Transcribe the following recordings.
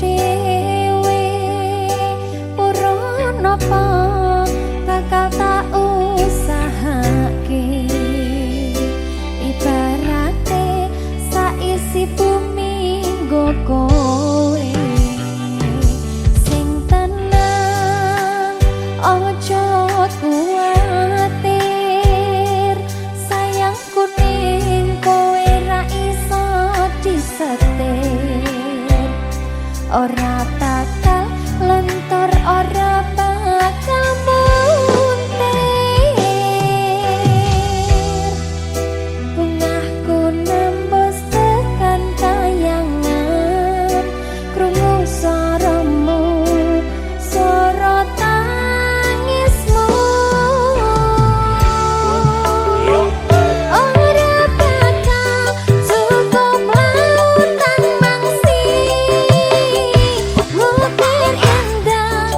dhewe pura napa bakal tak usahake ibarate saisi bumi nggo kowe sing tenang ojo kuwatir sayangku ning kowe ra iso disetir ora bakal lentur ora bakal muntir bungahku nembus tekan kayangan krungu suaramu suara tangismu ora bakal cukup lautan mangsi mukir indah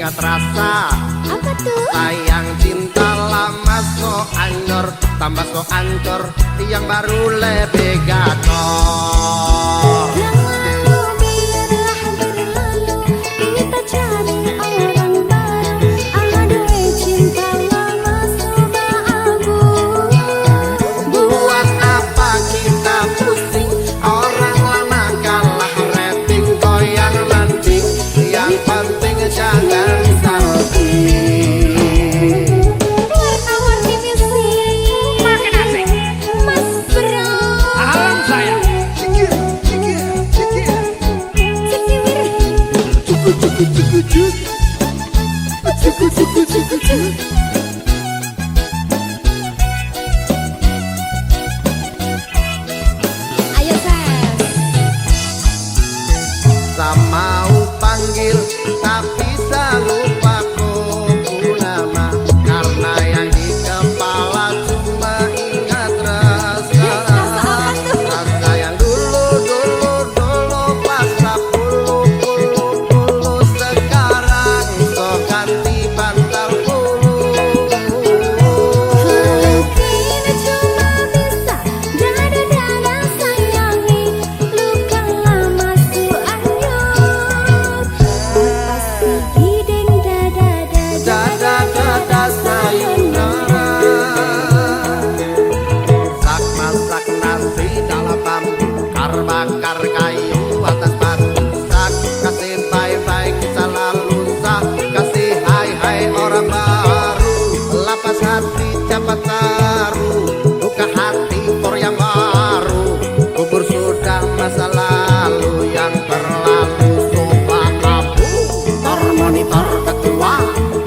ingat rasa. Apa tuh? Sayang cinta lama so anyor, tambah so ancur, yang baru lebih gacor. Yang lalu biarlah berlalu, kita cari orang baru. Aduh cinta lama sudah abu. Buat apa kita pusing, orang lama kalah rating, goyang landing, yang penting jangan salting. Warna-warni misi Makin asik. Mas Bro. Alam saya. Cikir, cikir, cikir. Cikiwir. Cukup, cukup, cukup, cukup. Cukup, cukup, cukup, cukup. Ayo Ses. Sama panggil tapi selalu pakai nama, karena yang di kepala cuma ingat rasa. Rasa yang dulu pas puluh sekarang so ganti bantal bulu. Kini cuma bisa dada-dada sayangi, luka lama su anyur. Pasti hiding dada-dada. Dada-dada sayonara, sak masak nasi dalam bambu, bakar kayu atas batu, sak kasih bye-bye kisah lalu, sak kasih hai-hai orang baru, lapas hati cepat taru, buka hati for yang baru, kubur sudah masa lalu yang berlalu sofa abu. Monitor ketua,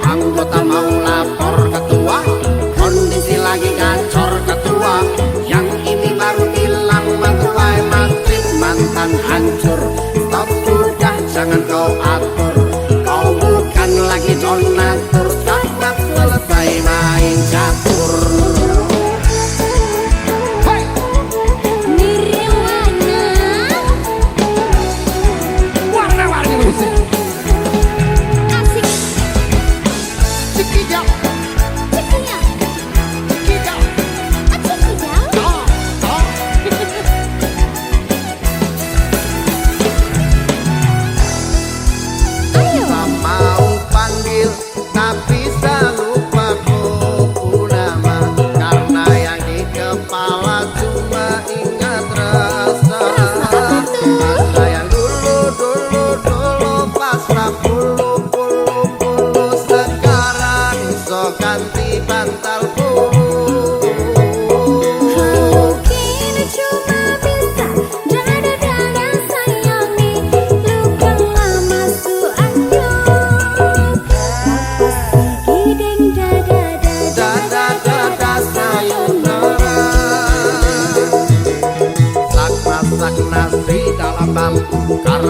anggota mau lapor ketua, kondisi lagi gacor ketua, yang ini baru bilang matuai matrip mantan hancur. Stop sudah jangan kau atur, kau bukan lagi donatur, cepat selesai main catur. Nirwana. Warna-warni musik. Asik. Cikijau, Cikijau. cikijau, Cikijau. oh, oh. Ayo. Mau panggil tapi selalu pakai nama, karena yang di kepala cuma ingat rasa. Rasa yang dulu pas puluh sekarang so ganti bantal bulu. Kini cuma bisa dada-dada sayangi, luka lama su anyur. Pasti hiding dada-dada. Dada-dada sayonara, sak masak nasi dalam bambu,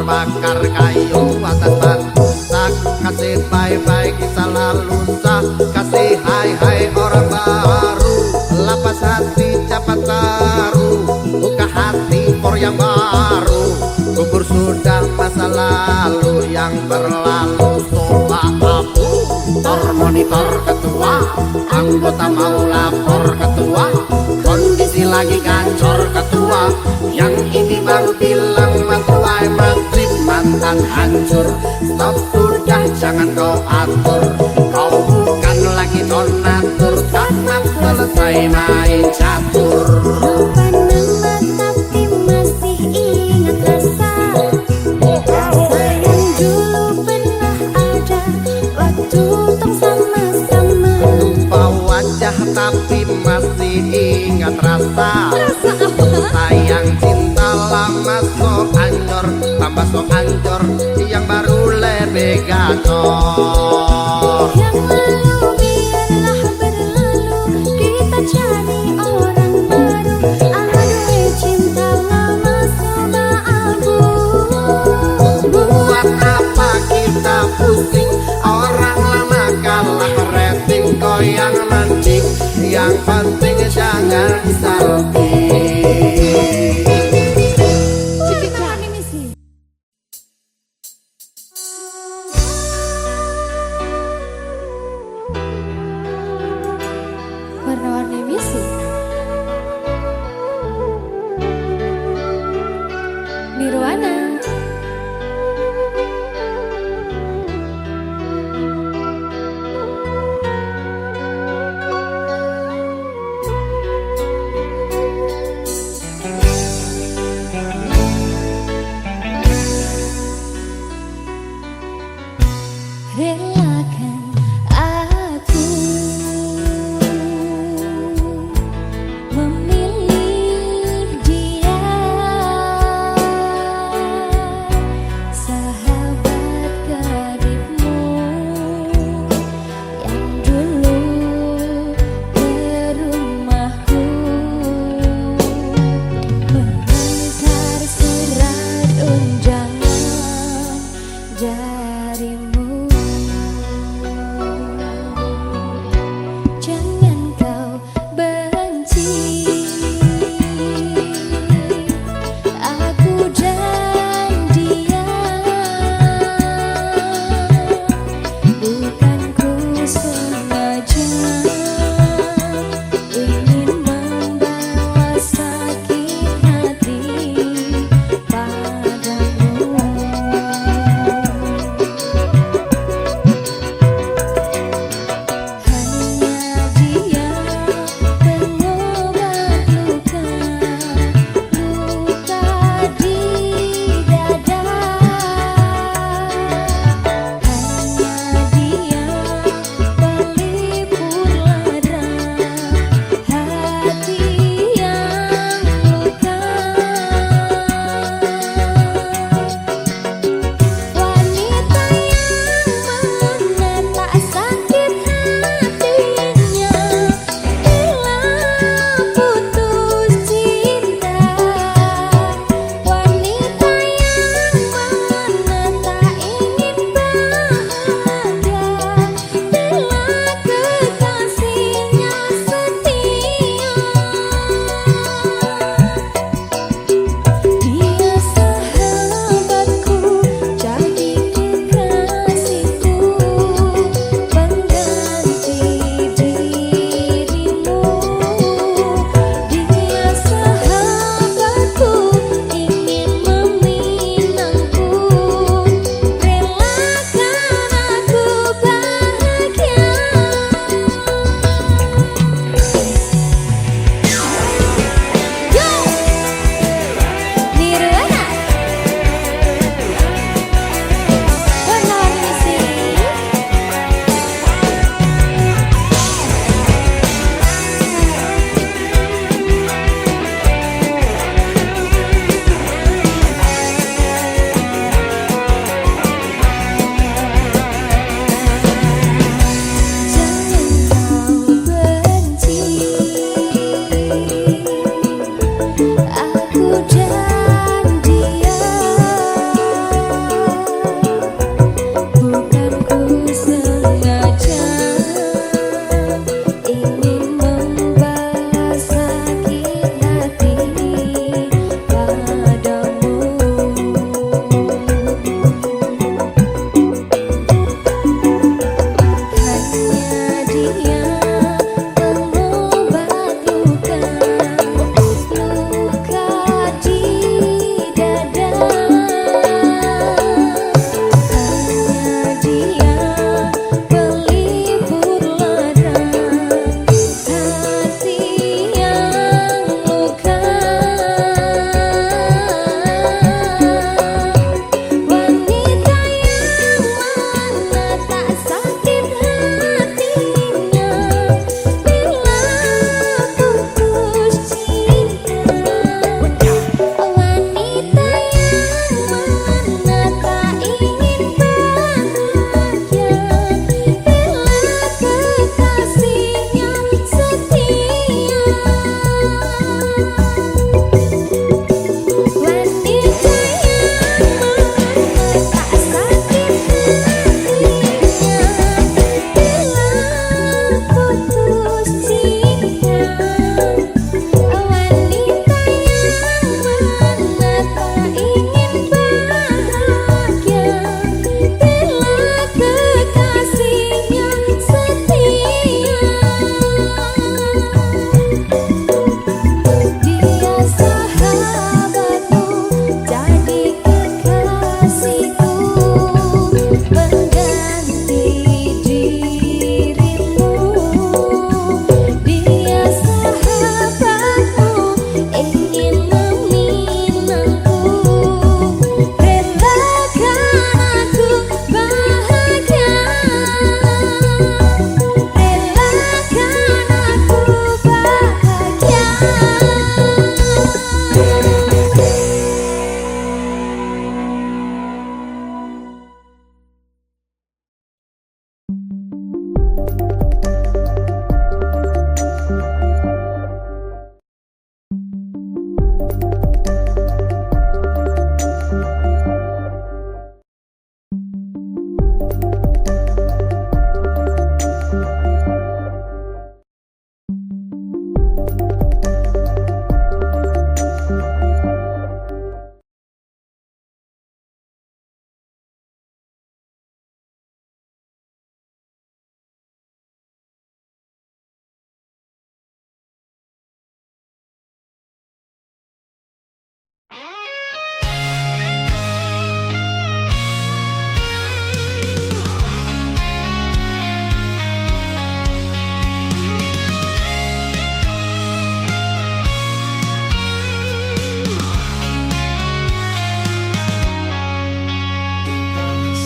bakar kayu atas batu, sak kasih bye-bye kisah lalu, sak kasih hai-hai orang baru, lapas hati cepat taru, buka hati for yang baru, kubur sudah masa lalu yang berlalu sofa abu. Monitor ketua, anggota mau lapor ketua, kondisi lagi gacor ketua, yang ini baru bilang matuai matrip mantan hancur. Stop sudah jangan kau atur, kau bukan lagi donatur, cepat selesai main catur. Lupa nama tapi masih ingat rasa. Rasa yang dulu pernah ada waktu tong sama-sama. Lupa wajah tapi masih ingat rasa. Rasa apa? Sayang cinta lama so anyor, tambah so ancur, yang baru lebih gacor. Yang lalu biarlah berlalu, kita cari orang baru. Aduh cinta lama sudah abu. Buat apa kita pusing, orang lama kalah rating, goyang landing, yang penting jangan salting.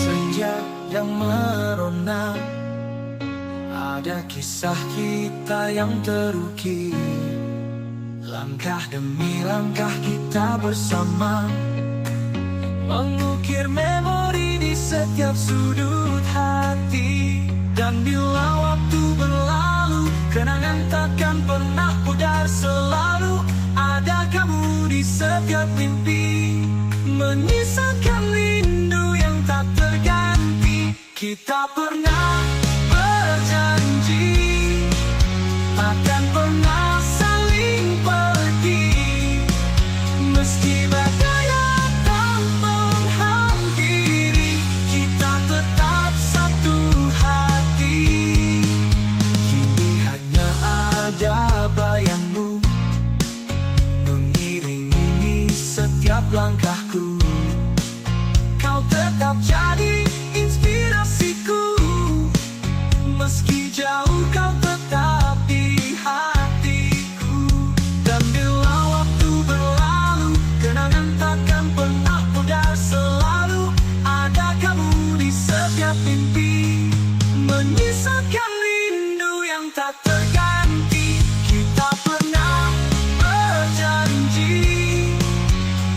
Senja yang merona, ada kisah kita yang terukir. Langkah demi langkah kita bersama, mengukir memori di setiap sudut hati. Dan bila waktu berlalu, kenangan takkan pernah pudar. Selalu ada kamu di setiap mimpi, menyisakan rindu yang tak terganti. Kita pernah berjanji akan pernah saling pergi, meski badai datang menghampiri. Kita tetap satu hati. Kini hanya ada bayangmu mengiringi setiap langkahku. Kau tetap jadi inspirasiku, meski jauh kau tetap di hatiku. Dan bila waktu berlalu, kenangan takkan pernah pudar. Selalu ada kamu di setiap mimpi, menyisakan rindu yang tak terganti. Kita pernah berjanji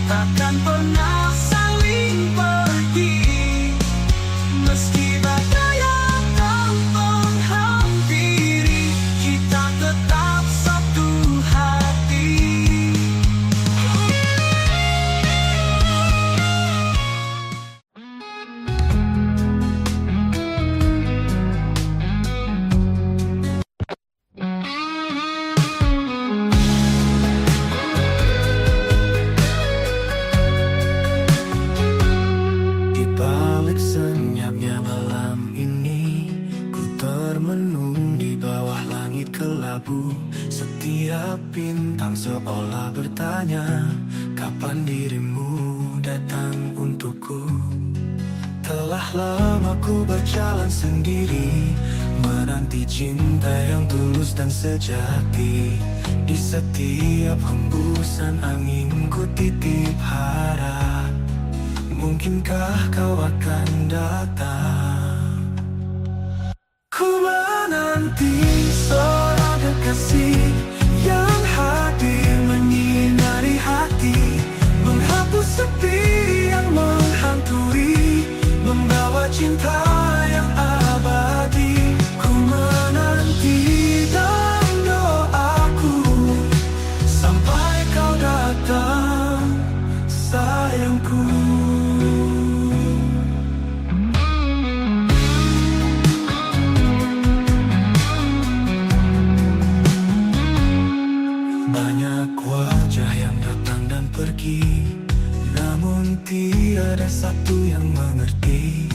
takkan pernah saling pergi, meski badai datang menghampiri. Kita tetap satu hati. Di balik senyapnya malam ini, ku termenung di bawah langit kelabu. Setiap bintang seolah bertanya, kapan dirimu datang untukku. Telah lama ku berjalan sendiri, menanti cinta yang tulus dan sejati. Di setiap hembusan angin ku titip harap, mungkinkah kau akan datang. Ku menanti seorang kekasih yang hadir menyinari hati, menghapus sepi yang menghantui, membawa cinta yang abadi. Ku menanti dalam doaku sampai kau datang, sayangku. Banyak wajah yang datang dan pergi, namun tiada satu yang mengerti.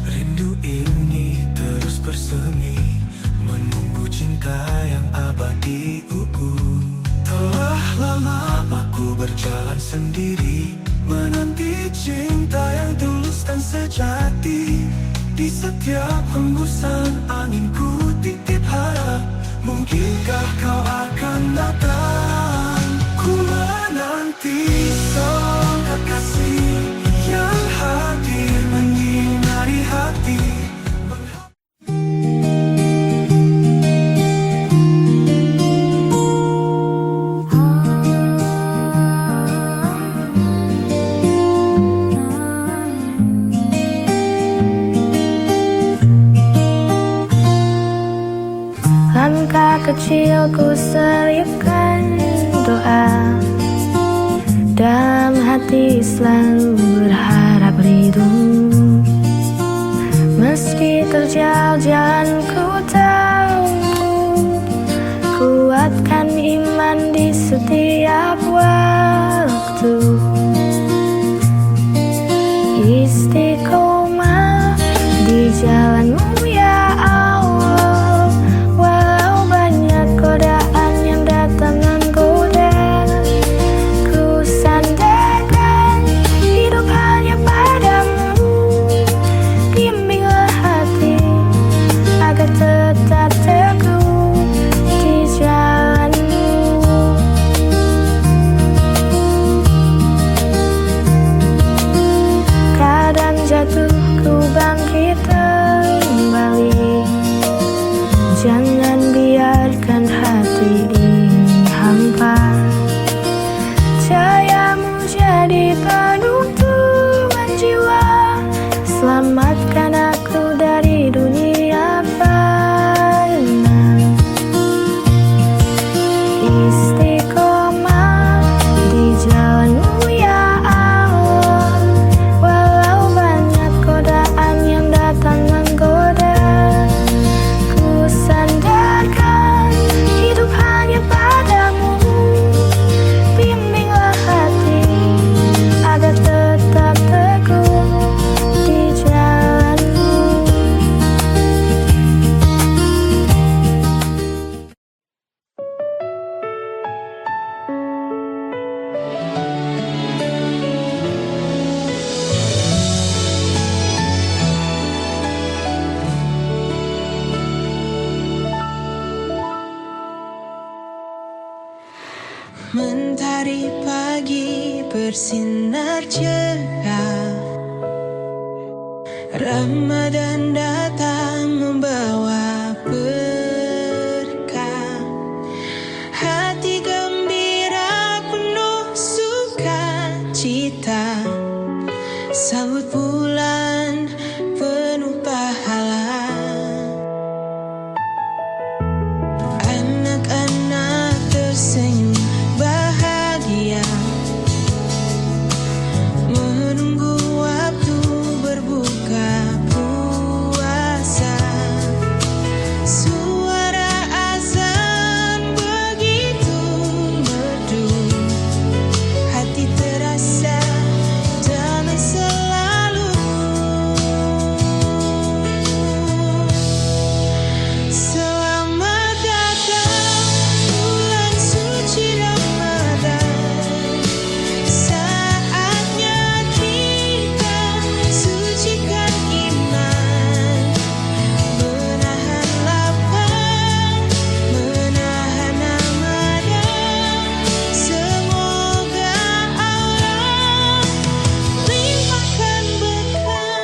Rindu ini terus bersemi, menunggu cinta yang abadi. Telah lama aku berjalan sendiri, menanti cinta yang tulus dan sejati. Di setiap hembusan angin ku titip harap, mungkinkah kau akan datang. Ku menanti seorang kekasih yang hadir menyinari hati. Langkah kecilku selipkan doa hati selalu berharap rindu. Meski terjal jalan ku tahu, kuatkan iman di setiap waktu. Istiqomah di jalanmu ya Allah, walau banyak godaan yang datang menggoda. Ku sandarkan hidup hanya padamu, bimbinglah hati agar tetap teguh di jalanmu. Kadang jatuh ku bangkit kembali, jangan biarkan hati ini hampa. Cahayamu jadi penuntungan jiwa, selamatkan aku dari dunia fana. Istiqomah di jalanmu ya Allah, walau banyak godaan yang datang menggoda. Ku sandarkan hidup hanya padamu, bimbinglah hati agar tetap teguh di jalanmu. Mentari pagi bersinar cerah, Ramadan datang membawa berkah. Hati gembira penuh sukacita, sambut bulan penuh pahala. Anak-anak tersenyum bahagia, menunggu waktu berbuka puasa. Suara azan begitu merdu, hati terasa damai selalu. Selamat datang bulan suci Ramadan, saatnya kita sucikan iman, menahan lapar, menahan amarah. Semoga Allah limpahkan berkah.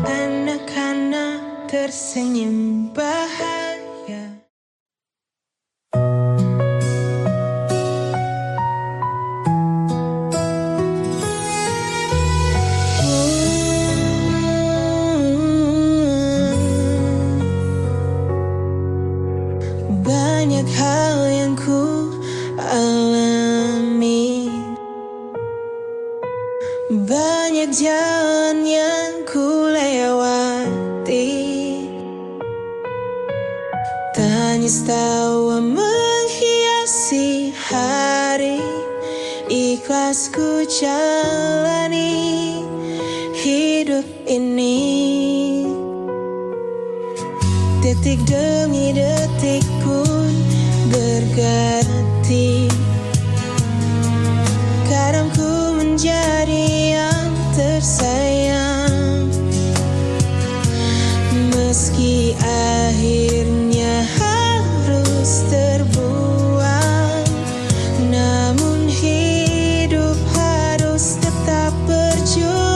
Anak-anak tersenyum bahagia. Banyak hal yang ku alami, banyak jalan yang ku lewati. Tangis tawa menghiasi hari, ikhlas ku jalani hidup ini. Detik demi detik pun berganti, kadang ku menjadi yang tersayang. Meski akhirnya harus terbuang, namun hidup harus tetap berjuang.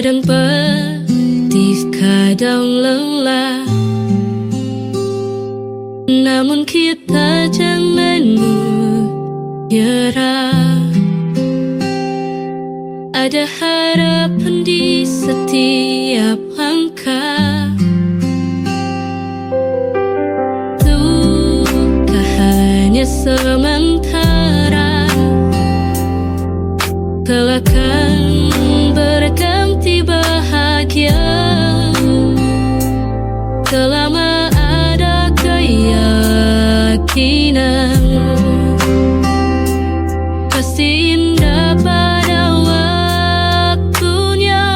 Kadang pedih, kadang lelah, namun kita jangan menyerah. Ada harapan di setiap langkah. Luka hanya sementara, kelak akan berganti bahagia. Selama ada keyakinan, pasti indah pada waktunya.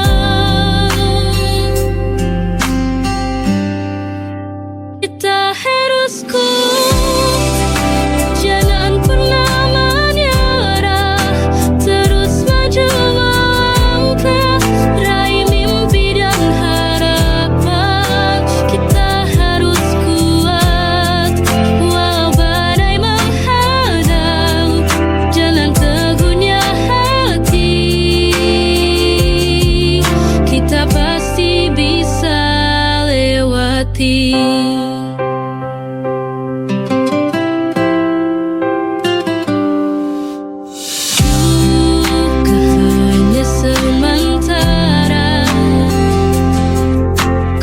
Kita harus kuat, jangan pernah menyerah, terus maju melangkah, raih mimpi dan harapan. Kita harus kuat, walau badai menghadang, jalan teguhnya hati. Kita pasti bisa lewati. Duka hanya sementara,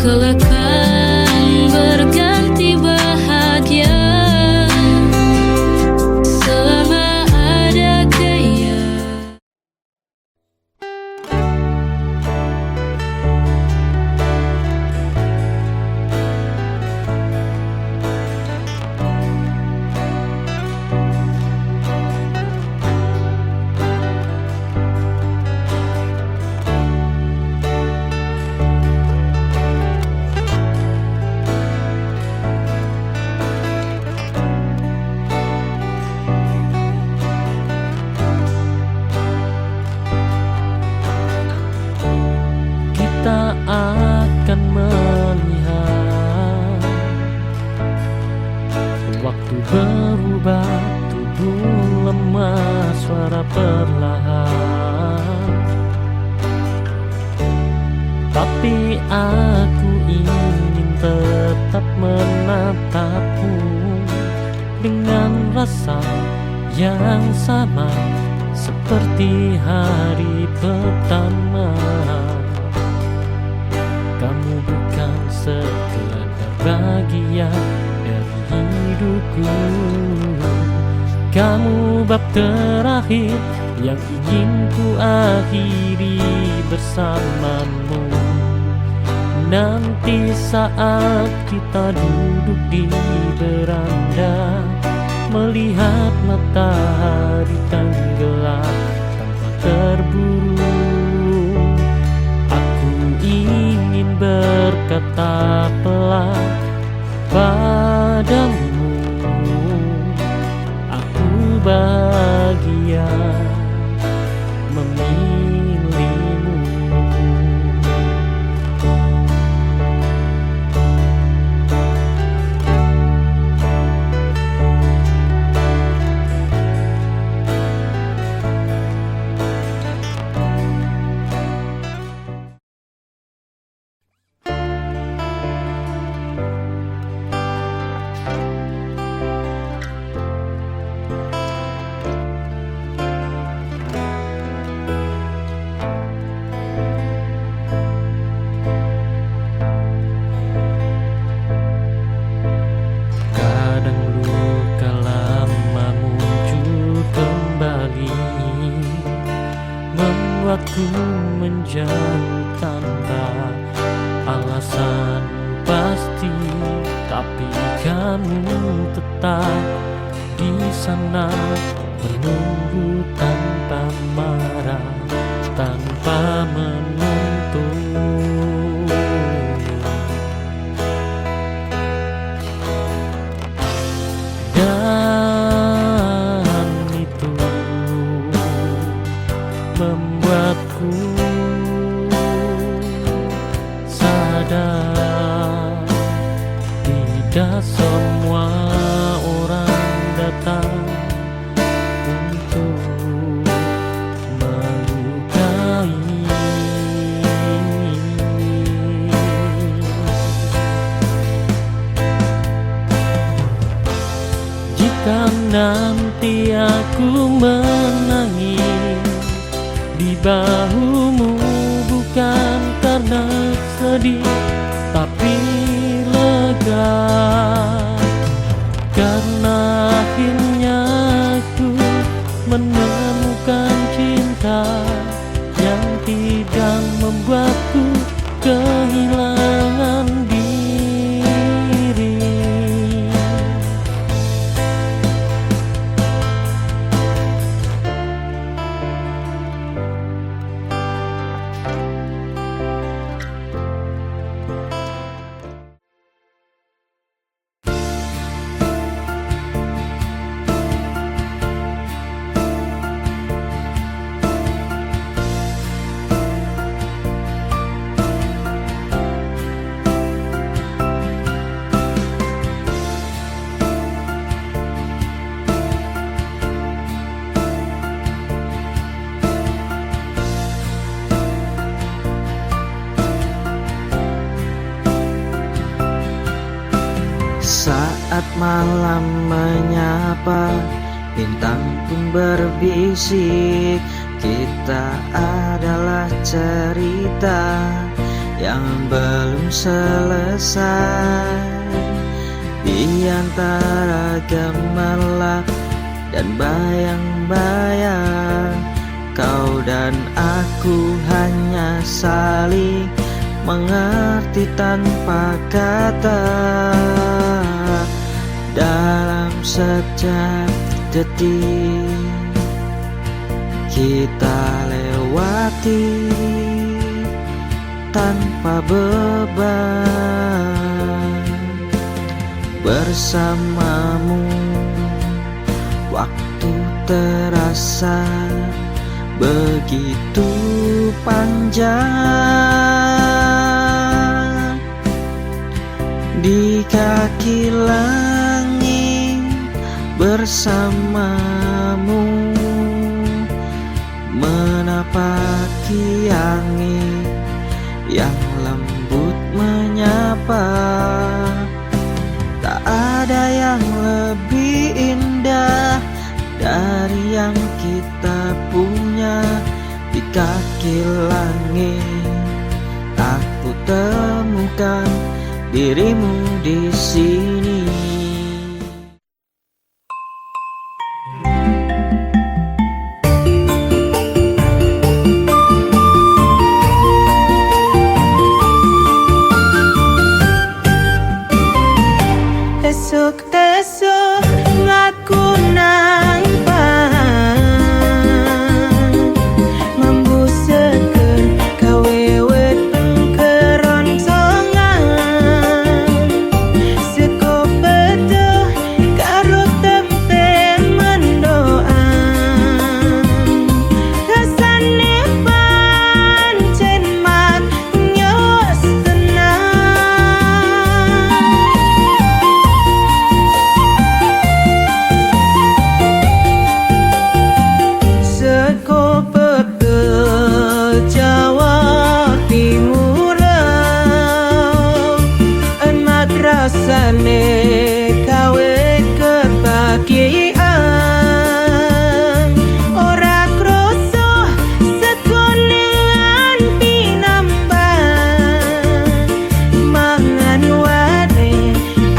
kelak akan berganti bahagia. Selama ada keyakinan. Kita akan melihat waktu berubah, tubuh lemah, suara perlahan. Tapi aku ingin tetap menatapmu dengan rasa yang sama seperti hari pertama. Kamu bukan sekedar bagian dari hidupku, kamu bab terakhir yang ingin ku akhiri bersamamu. Nanti saat kita duduk di beranda, melihat matahari tenggelam tanpa terburu, ingin berkata pelan padamu, aku bahagia memilihmu. Membuatku menjauh tanpa alasan pasti, tapi kamu tetap di sana menunggu tanpa marah, tanpa menuntut. Dan itu membuatku sadar tidak semua orang datang untuk melukai. Nanti aku menangis di bahumu, bukan karena sedih tapi lega, karena akhirnya aku menemukan cinta yang tidak membuatku kehilangan diri. Saat malam menyapa, bintang pun berbisik, kita adalah cerita yang belum selesai. Di antara gemerlap dan bayang-bayang, kau dan aku hanya saling mengerti tanpa kata. Dalam setiap detik kita lewati tanpa beban. Bersamamu waktu terasa begitu panjang. Di kaki langit bersamamu, menapaki angin yang lembut menyapa. Tak ada yang lebih indah dari yang kita punya. Di kaki langit aku temukan dirimu di sini. Tesuk-tesuk ngaku nampak membusekeun kawewet keroncongan. Seko betuh karo tempe mendoan, rasane pancen maknyos tenang. Seko petel Jawa Timuran, enak rasane kawe kebahagiaan. Ora kroso sekonean pinambang, mangan ware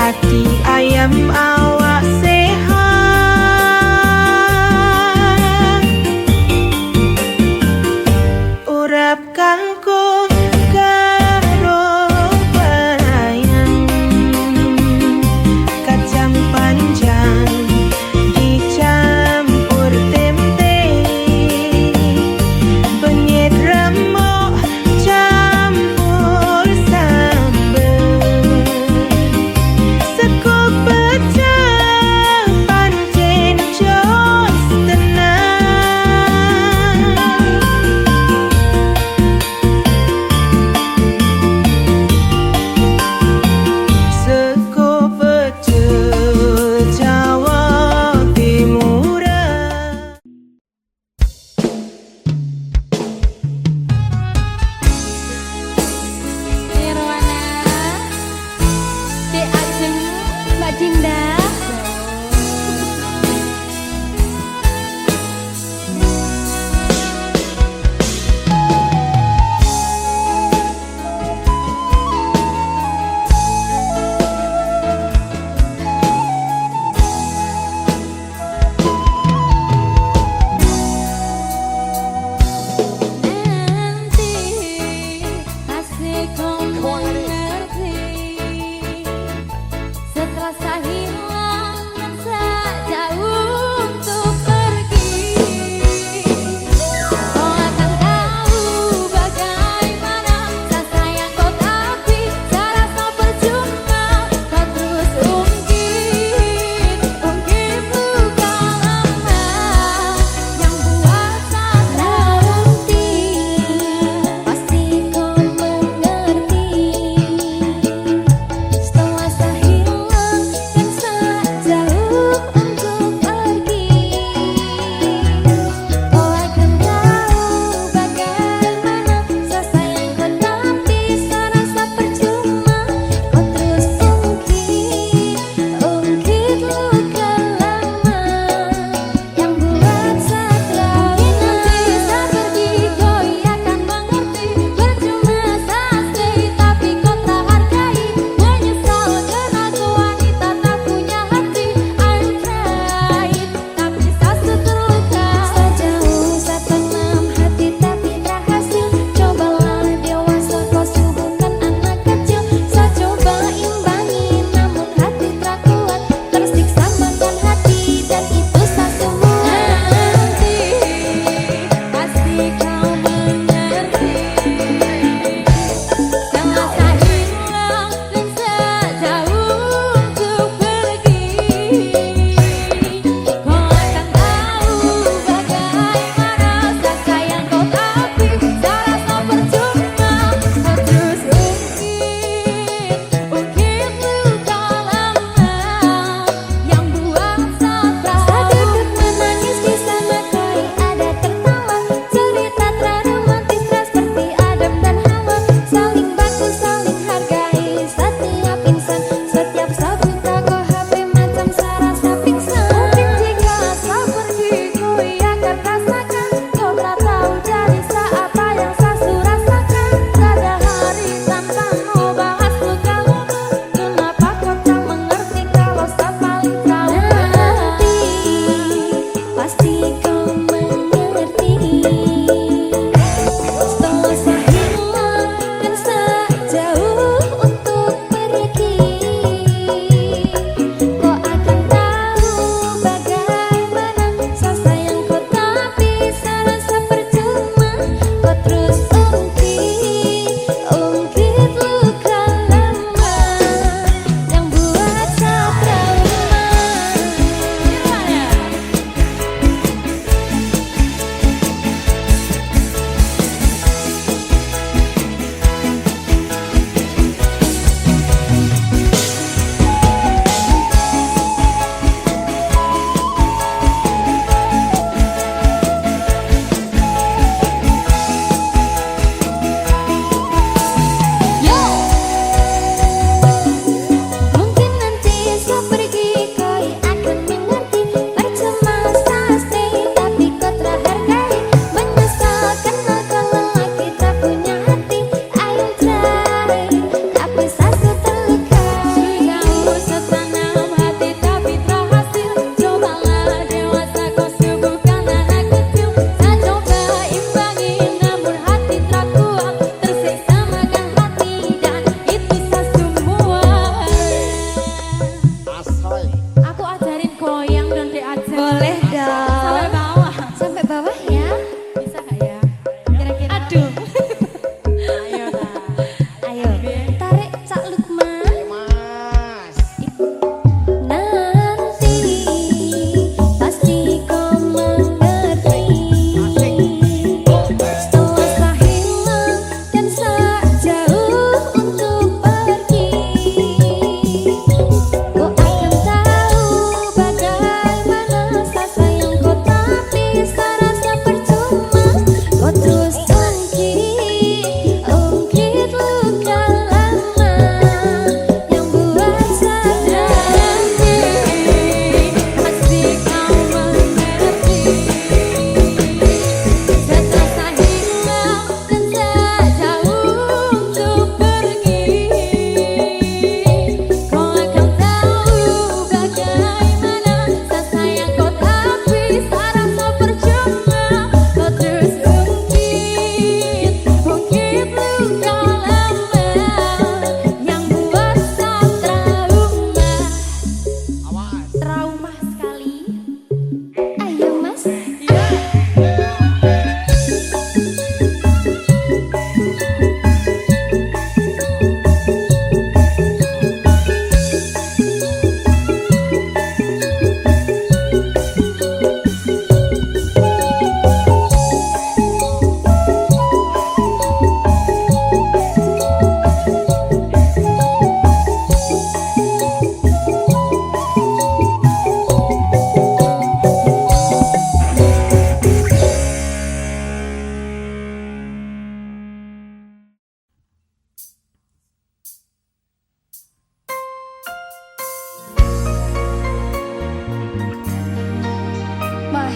ati ayam awak sehat. Urap kangkung karo bayang, kacang panjang dicampur tempe, penyet remuk campur sambel. Seko pecah pancen jos tenang. Seko pecel Jawa Timuran. Nirwana, Dek Ajeng, Mbak Dinda.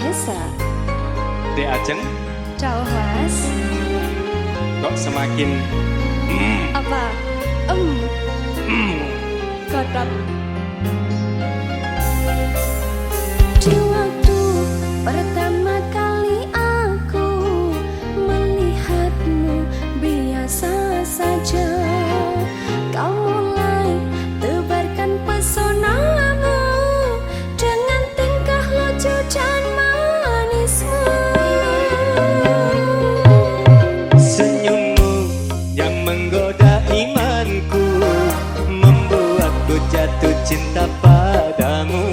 Mahesa. Dek Ajeng, Ciao Mas. kok semakin Apa? Kodok. Di waktu pertama kali aku melihatmu biasa saja, kau mulai tebarkan pesonamu dengan tingkah lucu dan manismu. Senyummu yang menggoda imanku membuatku jatuh cinta padamu.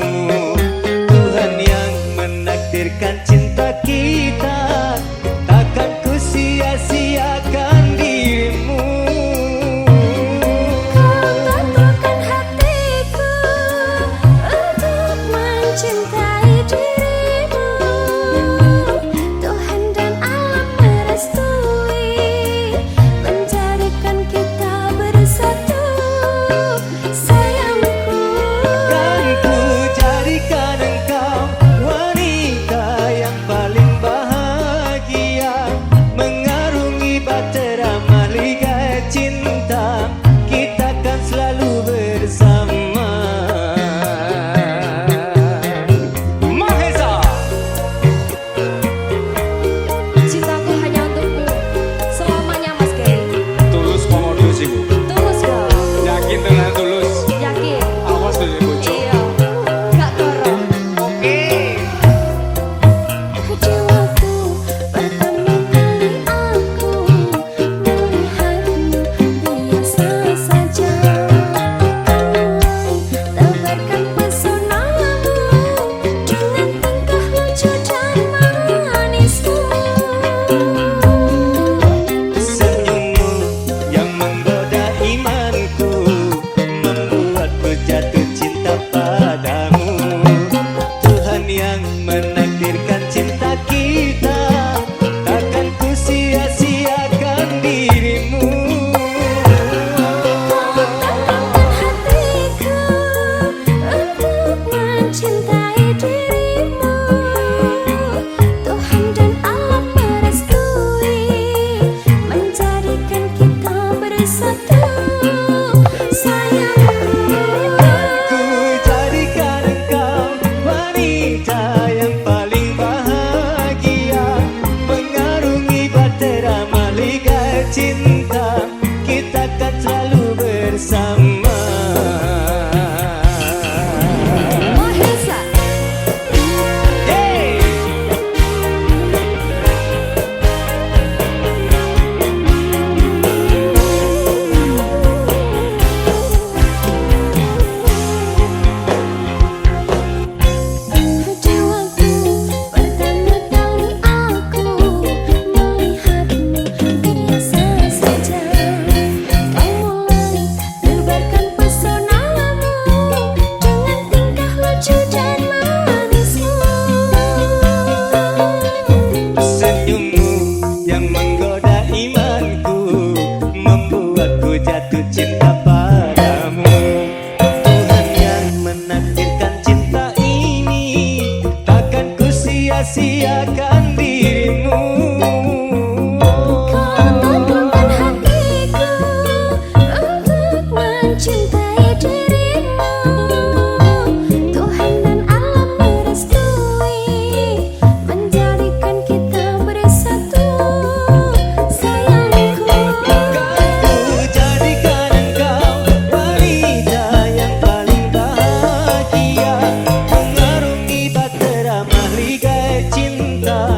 Tuhan yang menakdirkan cinta kita, takkan ku sia-siakan dirimu. Kau teguhkan hatiku untuk mencintai dirimu. Tuhan dan alam merestui menjadikan kita bersatu, sayangku. Kan ku jadikan engkau wanita yang paling bahagia, mengarungi bahtera mahligai cinta, kita kan selalu bersama. Mahesa. Cintaku hanya untukmu selamanya, Mas Gary. tulus komodo sih Bu. Tulus dong, Yakin tenan tulus. yakin. Awas dari bojo. Iya, gak dorong. Oke. Di waktu pertama kali aku melihatmu biasa saja, tebarkan pesonamu dengan tingkah lucu dan manismu. Senyummu yang menggoda imanku membuatku jatuh cinta padamu. Tuhan yang menakdirkan cinta kita, takkan ku sia-siakan dirimu. Teguhkan hatiku untuk mencintai dirimu. Tuhan dan alam merestui menjadikan kita bersatu, sayangku. Ku jadikan engkau wanita yang paling bahagia, mengarungi bahtera mahligai cinta, kita kan selalu bersama. Mahesa. Hey! Di waktu pertama kali aku melihatmu biasa saja, kau mulai tebarkan pesonamu dengan tingkah lucu dan manismu. Senyummu yang menggoda imanku membuatku jatuh cinta padamu. Tuhan yang menakdirkan cinta ini, takkan ku sia-siakan dirimu. Kau teguhkan hatiku untuk mencintai dirimu. Tuhan dan alam merestui menjadikan kita bersatu, sayangku. Kan ku jadikan engkau wanita yang paling bahagia, mengarungi bahtera mahligai cinta,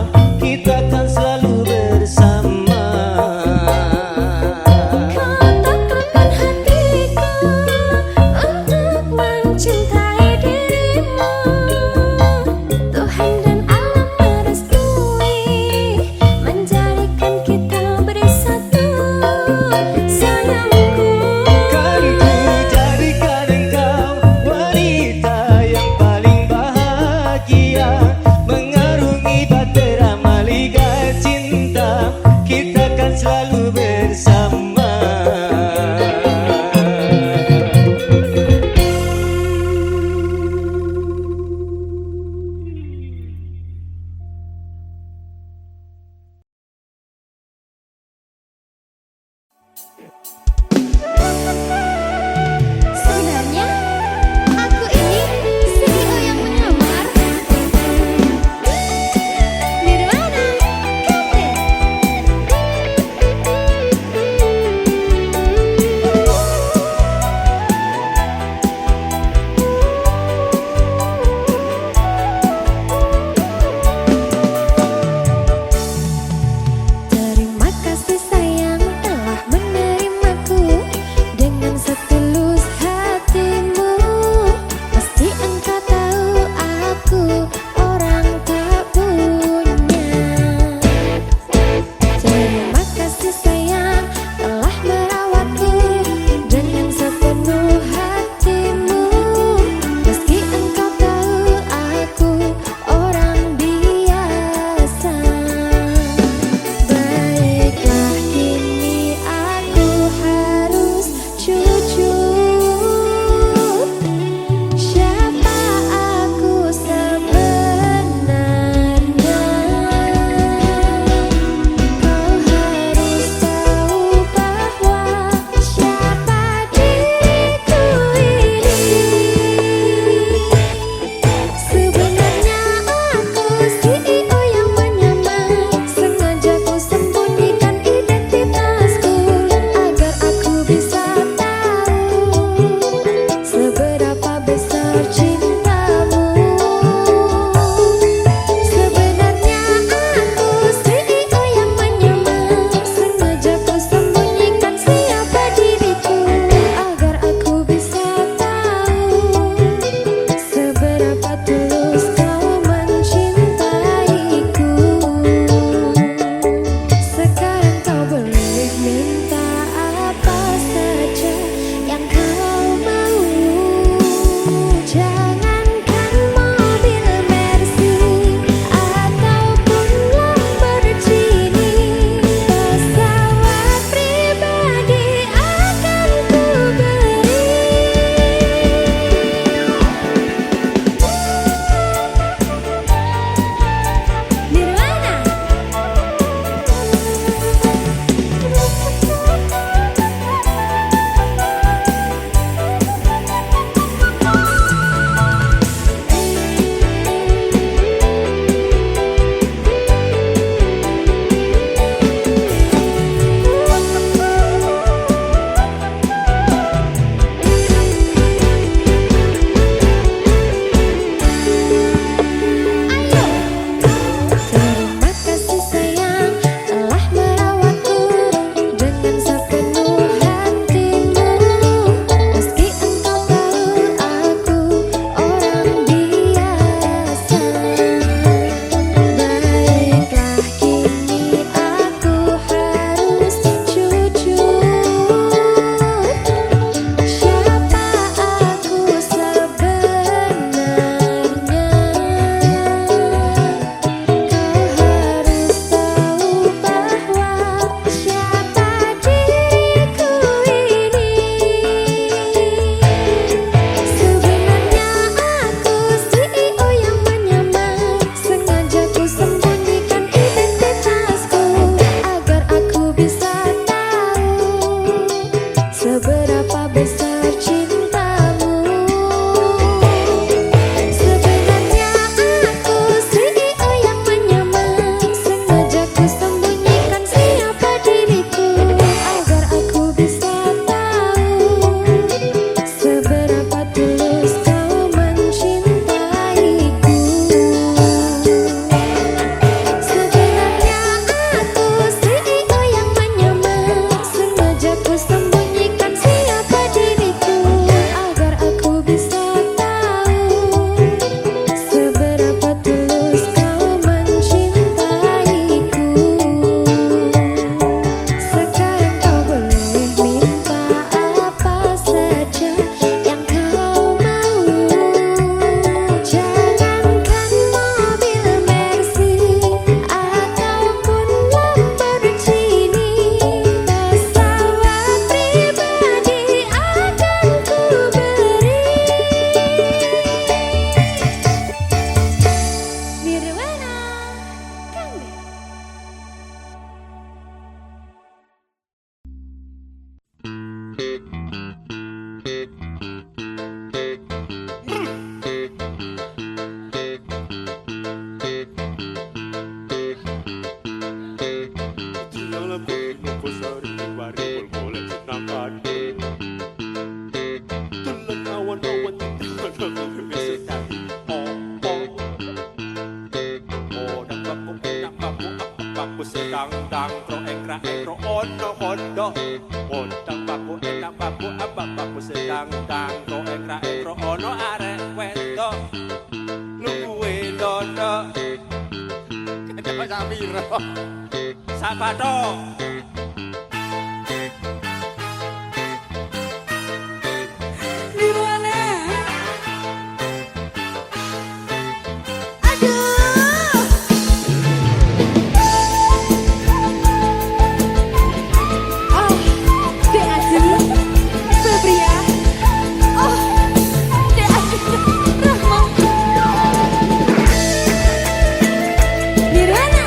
Nirwana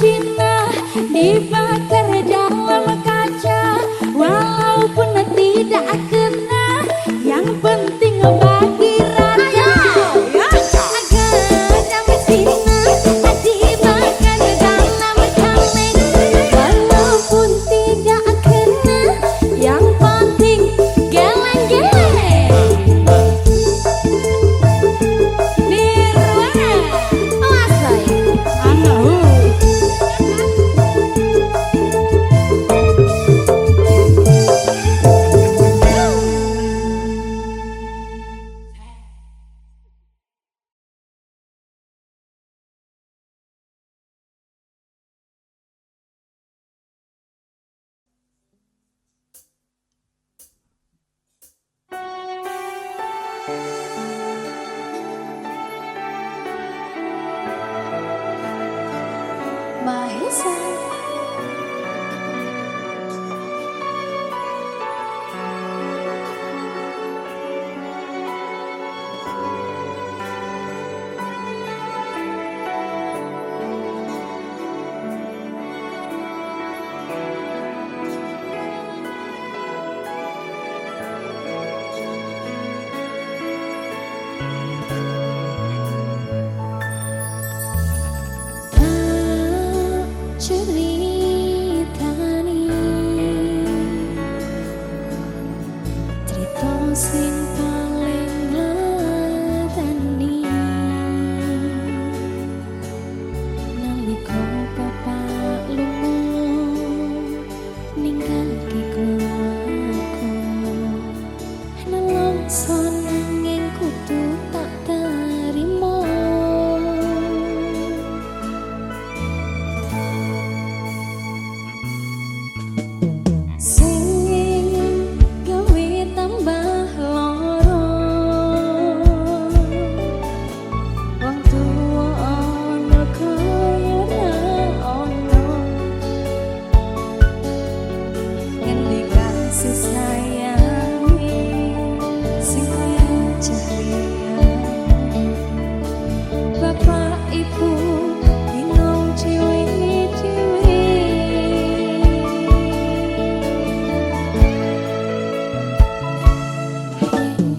sinah dibakar dalam kaca, walaupun tidak kena, yang penting bagi raja. Agar sinah dibakar dalam kaleng, walaupun tidak kena, yang penting geleng-geleng. Nirwana, awas saya. Mahesa. Ceritani cerita sing paling ngetani, nalika bapak lunga ninggalke keluarga, nelongso nanging kudu tak terima. Sing gawe tambah lara, wong tuwa ana kaya ana, ngendi kasih sayange sing kaya cahya. Bapak ibu bingung ciwi-ciwi,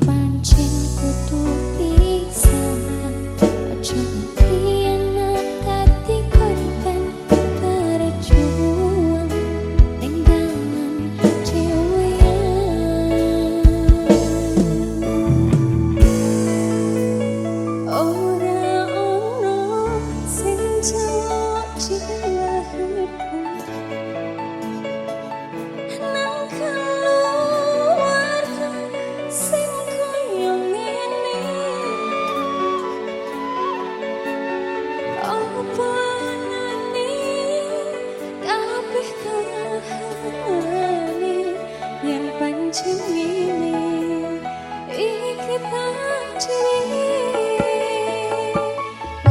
pancen kudu pisahan, aja pianat dadi korban terjuang ning dalan dhewean. Ora ono sing jauh cilaku nang keluarga sing kaya ngene. Apa nani kabeh kahanane yang pancen ngene iki pancen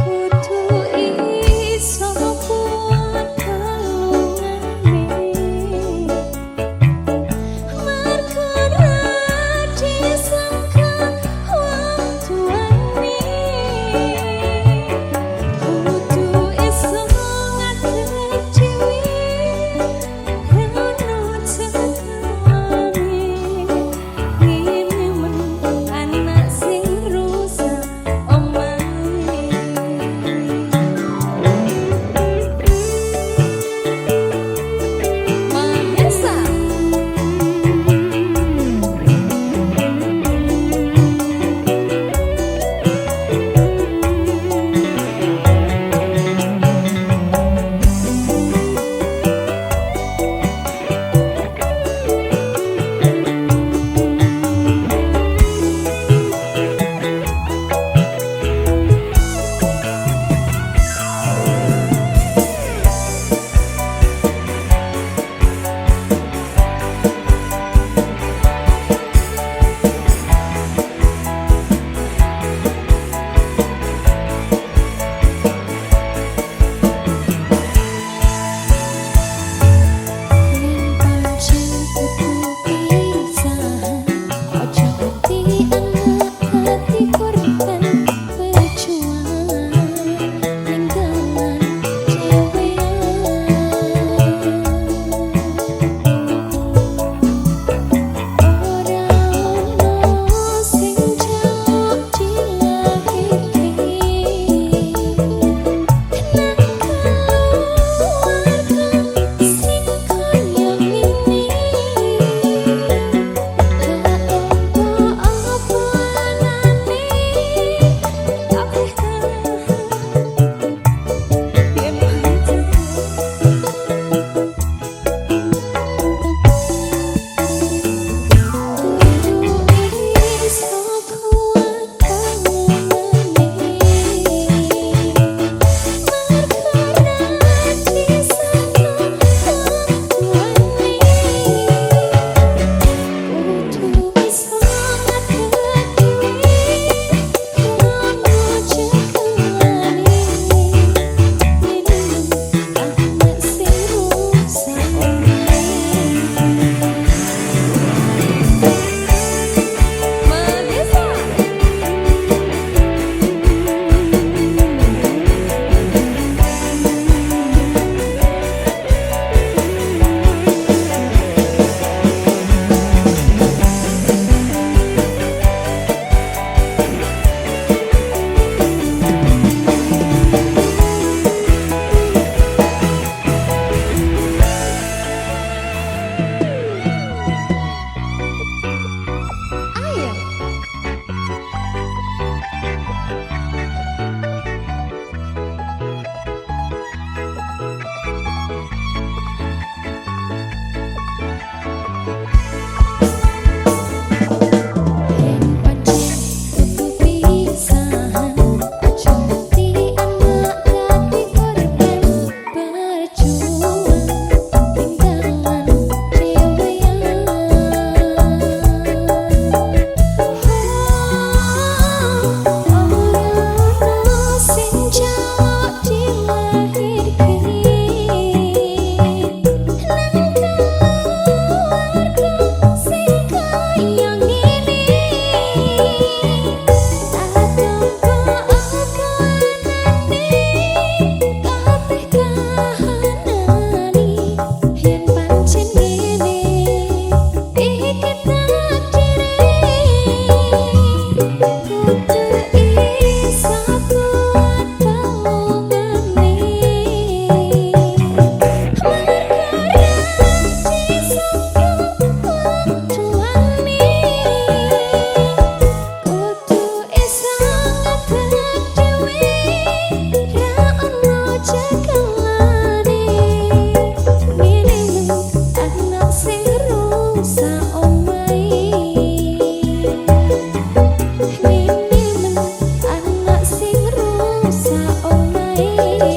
kudu iso puas.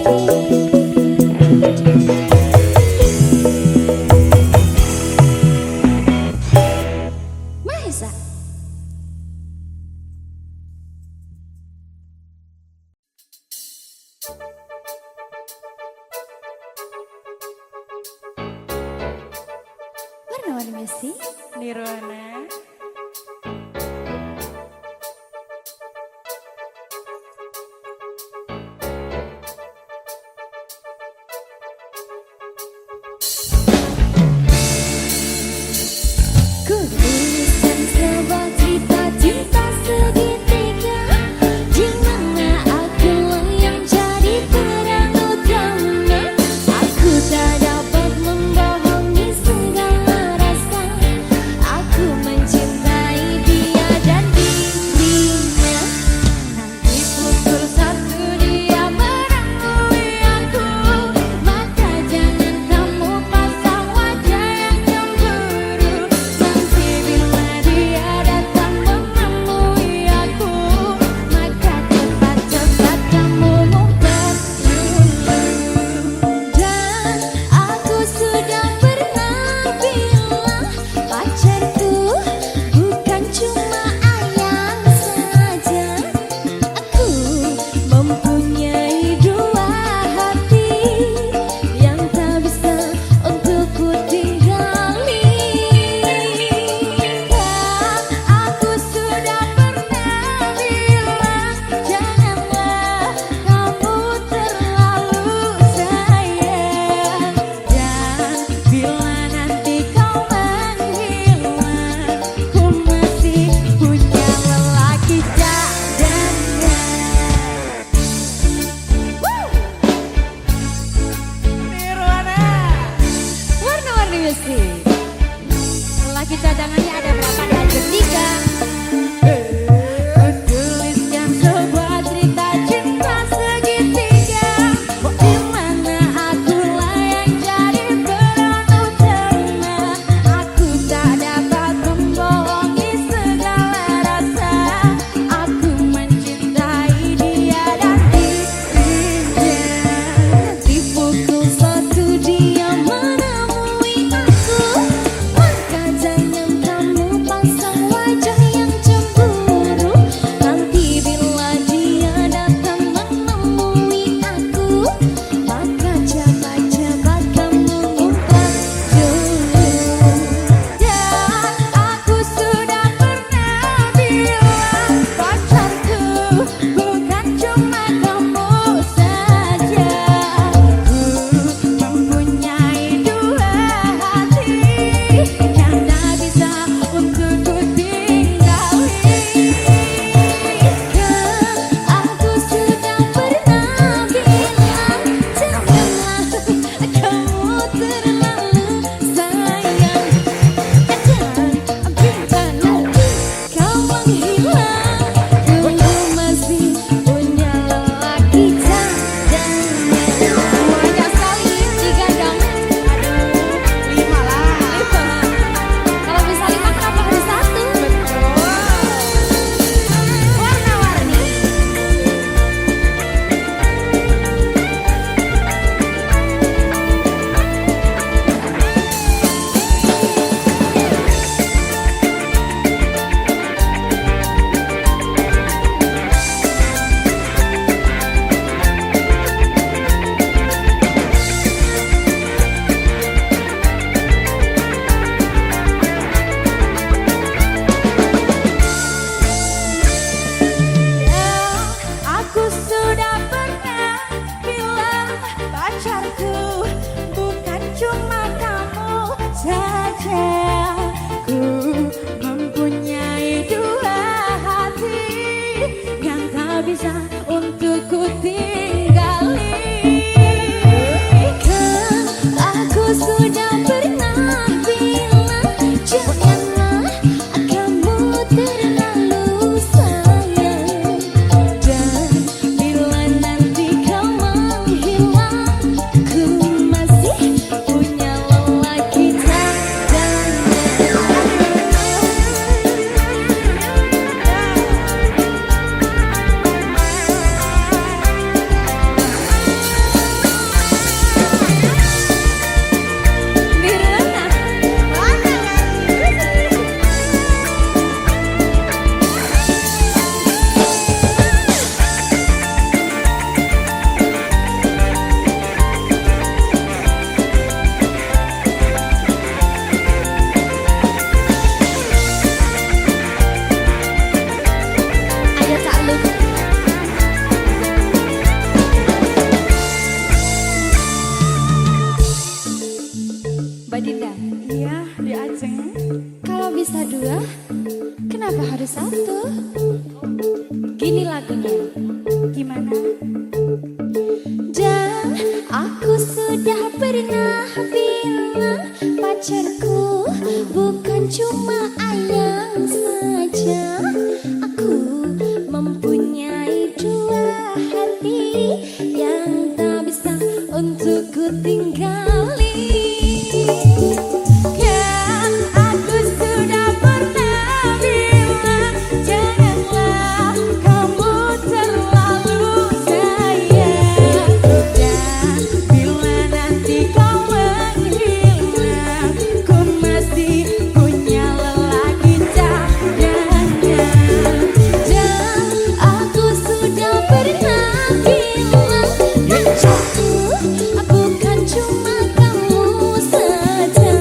Mahesa. Warna-warni musik Nirwana. Ku tuliskan sebuah cerita cinta segitiga, di mana aku yang jadi peran utama. Aku tak dapat membohongi segala rasa. Aku mencintai dia dan dirinya. Nanti pukul 1 dia merangkuli aku, maka jangan kamu pasang wajah yang cemburu. Nanti bila dia datang menemui aku, maka cepat-cepat kamu ngumpet dulu. Dan aku sudah pernah bilang, pacarku bukan cuma ayang saja. Aku mempunyai dua hati yang tak bisa untuk ku tinggali. Dan aku sudah pernah bilang, janganlah kamu terlalu sayang. Dan bila nanti kau menghilang, ku masih punya lelaki cadangan. Nirwana. Warna-warni musik. Lelaki cadangannya ada berapa dan ketiga. Tuliskan sebuah cerita cinta segitiga, di mana akulah yang jadi peran utama. Aku tak dapat membohongi segala rasa. Aku mencintai dia dan dirinya. Nanti pukul 1 dia menemui aku, Ajeng. Kalau bisa dua, kenapa harus satu? Gini lagunya. Gimana? Dan aku sudah pernah bilang pacarku bukan cuma ayang saja. Aku mempunyai dua hati yang tak bisa untuk ku tinggali. Kan aku sudah pernah bilang janganlah kamu terlalu sayang. Dan bila nanti kau menghilang, ku masih punya lelaki cadangan. Dan aku sudah pernah bilang aku kan cuma kamu saja.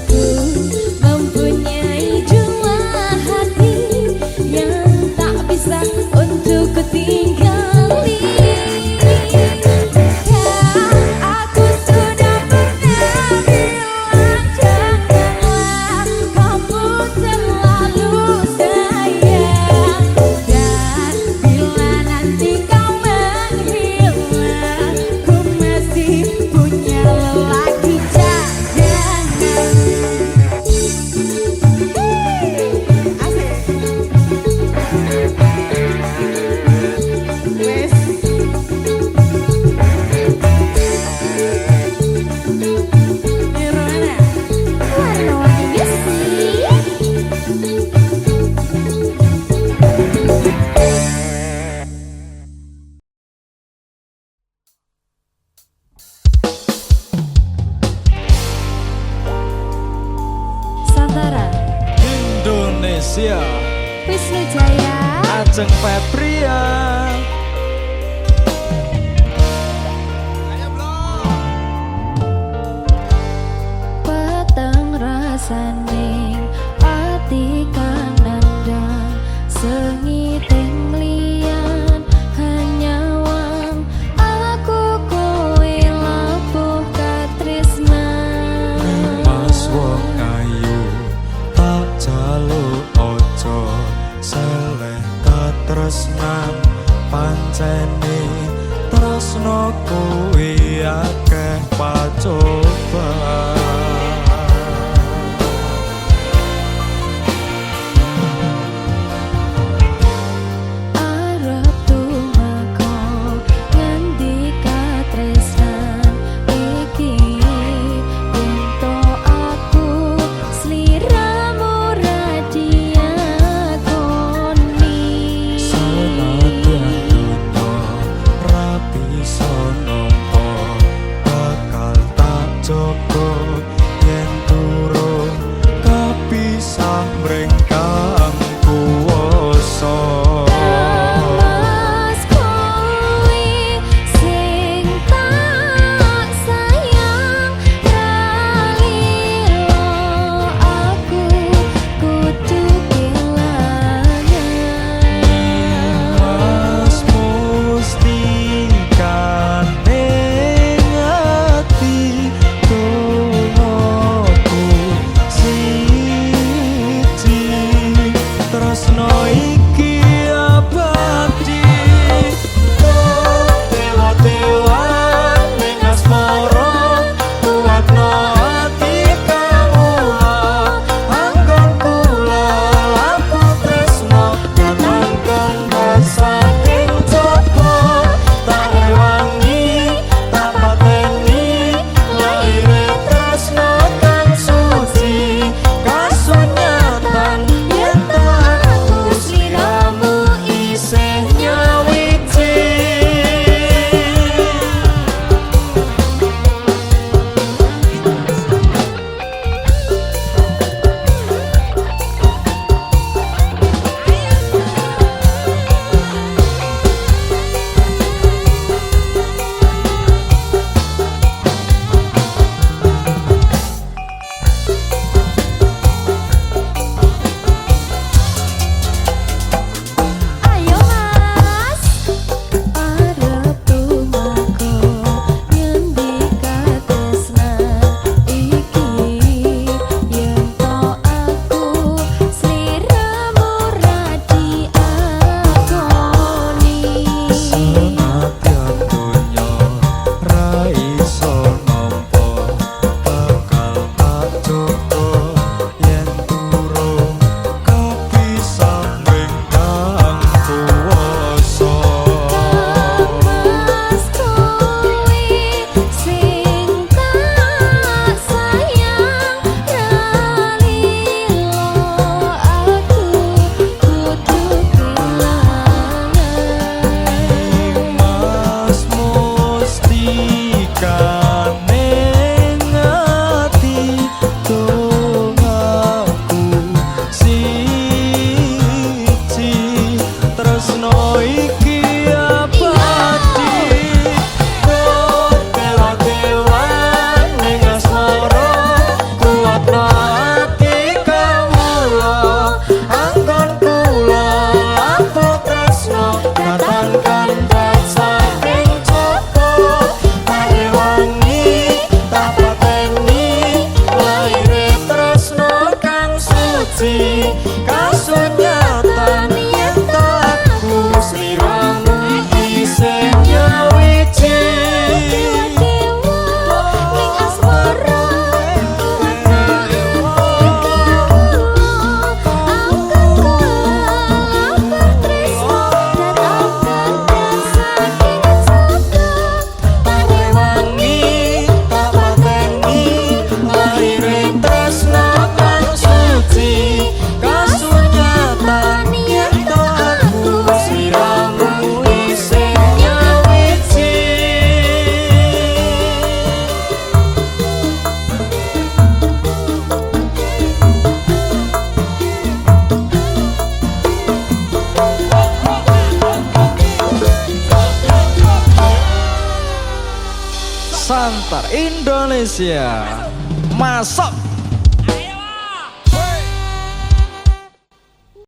Ku mempunyai dua hati yang tak bisa untuk ku tinggali. Aku sudah pernah bilang janganlah kamu terlalu sayang. Dan bila nanti kau menghilang, ku masih punya lelaki cadangan. Wes. Nirwana. Warna-warninya sih. Santara, Indonesia Wisnu Jaya, Ajeng Febria. peteng rasaning ati kanandang sengiting liyan hanyawang aku kowe lapuh katresnan. Mas wong ayu tak jaluk ojo seleh katresnan. tekaning ati dongaku siji tresno iki abadi kewa-kewan ning asmara kuatno ati kawula anggon kula lampah tresno katan kandat saking coba parewangi tak pateni laire tresno kang suci kasunyatan yen aku sliramu isih nyawiji parewangi tak pateni laire tresno kang suci kasunyatan yen aku sliramu isih nyawiji. Santar Indonesia masuk